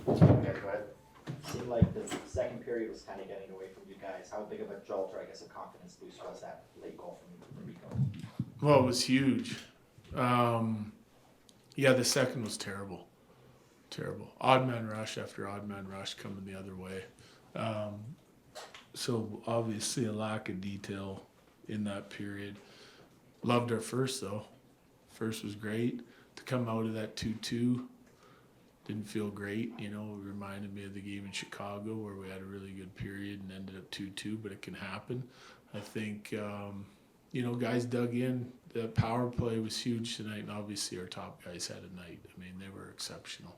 Okay, go ahead. Seemed like the second period was kind of getting away from you guys. How big of a jolt or I guess a confidence boost was that late goal from Rico? Well, it was huge. Yeah, the second was terrible. Terrible. Odd man rush after odd man rush coming the other way. So obviously a lack of detail in that period. Loved our first though. First was great. To come out of that 2-2 didn't feel great. You know, it reminded me of the game in Chicago where we had a really good period and ended up 2-2, but it can happen. I think, you know, guys dug in. The power play was huge tonight, and obviously our top guys had a night. I mean, they were exceptional.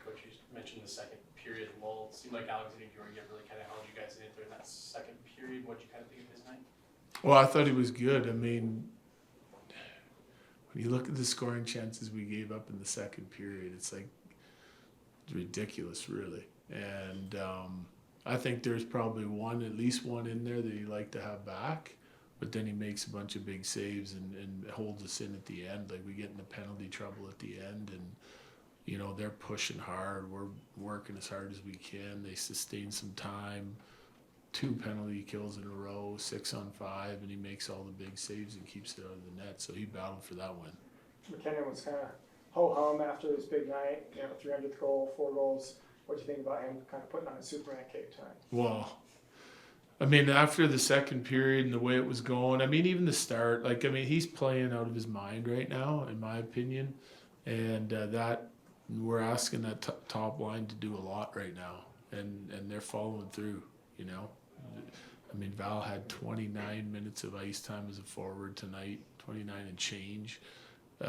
Coach, you mentioned the second period lull. It seemed like Alexander Georgiev really kind of held you guys in during that second period. What did you kind of think of his night? Well, I thought he was good. I mean, when you look at the scoring chances we gave up in the second period, it's like it's ridiculous, really. And I think there's probably at least one in there that he'd like to have back. But then he makes a bunch of big saves and holds us in at the end. Like we get into penalty trouble at the end, and you know they're pushing hard. We're working as hard as we can. They sustain some time. 2 penalty kills in a row, 6 on 5, and he makes all the big saves and keeps it out of the net. So he battled for that win. MacKinnon was kind of ho-hum after his big night, 300th goal, 4 goals. What do you think about him kind of putting on a Superman cape tonight? Well, I mean, after the second period and the way it was going, I mean, even the start, like, I mean, he's playing out of his mind right now, in my opinion. And that we're asking that top line to do a lot right now. And they're following through, you know. I mean, Val had 29 minutes of ice time as a forward tonight, 29 and change. I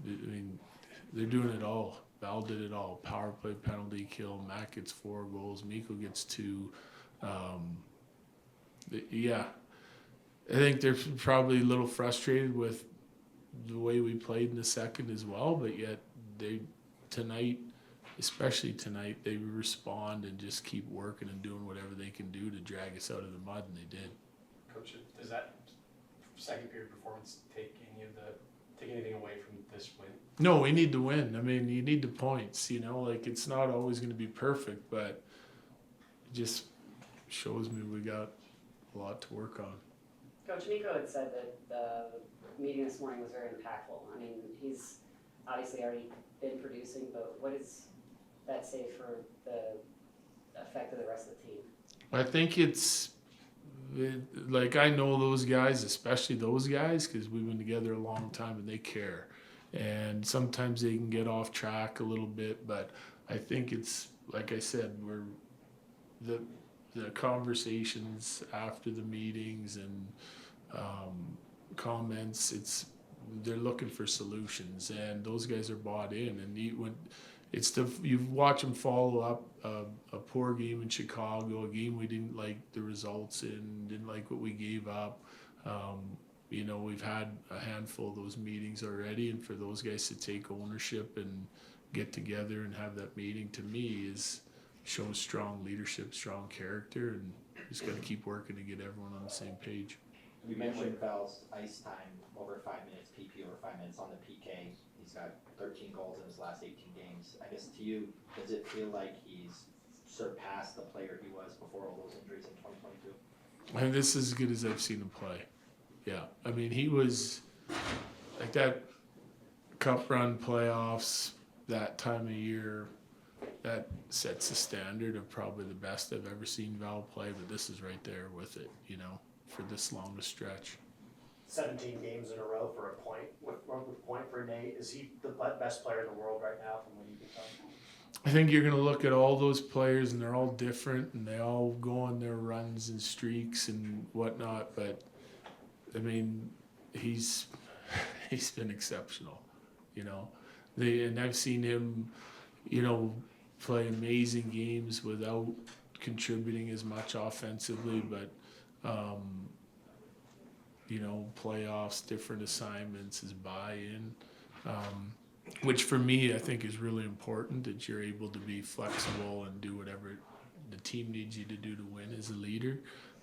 mean, they're doing it all. Val did it all. Power play, penalty kill. Mac gets 4 goals. Mikko gets 2. Yeah, I think they're probably a little frustrated with the way we played in the second as well, but yet especially tonight, they respond and just keep working and doing whatever they can do to drag us out of the mud, and they did. Coach, does that second period performance take anything away from this win? No, we need to win. I mean, you need the points, you know, like it's not always going to be perfect, but it just shows me we got a lot to work on. Coach, Nico had said that the meeting this morning was very impactful. I mean, he's obviously already been producing, but what does that say for the effect of the rest of the team? I think like I know those guys, especially those guys, because we've been together a long time and they care. And sometimes they can get off track a little bit, but I think it's, like I said, the conversations after the meetings and comments, they're looking for solutions, and those guys are bought in. And you watch them follow up a poor game in Chicago, a game we didn't like the results in, didn't like what we gave up. You know, we've had a handful of those meetings already, and for those guys to take ownership and get together and have that meeting, to me, shows strong leadership, strong character, and just got to keep working to get everyone on the same page. You mentioned Val's ice time over 5 minutes, PP over 5 minutes on the PK. He's got 13 goals in his last 18 games. I guess to you, does it feel like he's surpassed the player he was before all those injuries in 2022? And this is as good as I've seen him play. Yeah, I mean, he was like that cup run playoffs, that time of year, that sets the standard of probably the best I've ever seen Val play, but this is right there with it, you know, for this long a stretch. 17 games in a row for a point. With point for Nate, is he the best player in the world right now from what you can tell? I think you're going to look at all those players, and they're all different, and they all go on their runs and streaks and whatnot, but I mean, he's been exceptional, you know. And I've seen him, you know, play amazing games without contributing as much offensively, but you know, playoffs, different assignments, his buy-in, which for me I think is really important, that you're able to be flexible and do whatever the team needs you to do to win as a leader.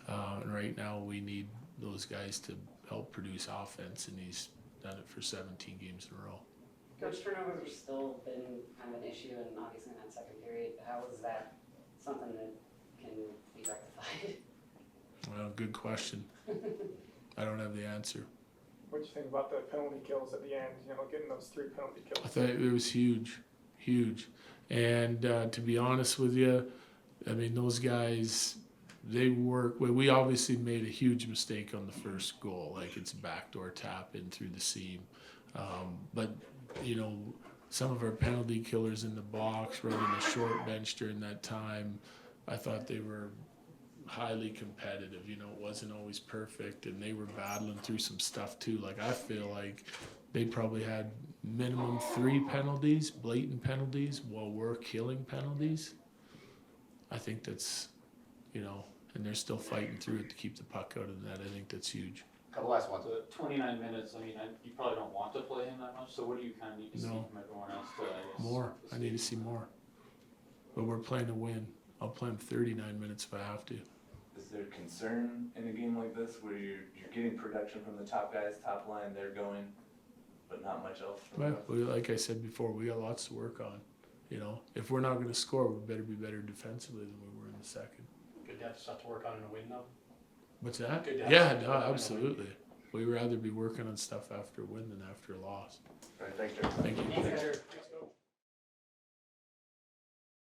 And right now we need those guys to help produce offense, and he's done it for 17 games in a row. Coach turnovers have still been kind of an issue, and obviously in that second period, how is that something that can be rectified? Well, good question. I don't have the answer. What do you think about the penalty kills at the end? You know, getting those 3 penalty I kills. thought it was huge, huge. And to be honest with you, I mean, those guys, they work. Well, we obviously made a huge mistake on the first goal. Like, it's a backdoor tap in through the seam. But, you know, some of our penalty killers in the box, running the short bench during that time, I thought they were highly competitive. You know, it wasn't always perfect, and they were battling through some stuff too. Like, I feel like they probably had minimum 3 penalties, blatant penalties, while we're killing penalties. I think that's, you know, and they're still fighting through it to keep the puck out of the net. I think that's huge. Couple last ones. 29 minutes. I mean, you probably don't want to play him that much. So what do you kind of need to see No. from everyone else to? I guess, More. I need to see more. But we're playing to win. I'll play him 39 minutes if I have to. Is there concern in a game like this where you're getting production from the top guys, top line, they're going, but not much else from the Well, rest? like I said before, we got lots to work on. You know, if we're not going to score, we better be better defensively than we were in the second. Good to have stuff to work on in a win, though. What's that? Good to have Yeah, stuff to no, work on in a win. absolutely. We'd rather be working on stuff after a win than after a loss. All right, thanks, Jared. Thank you. Thanks, Heather.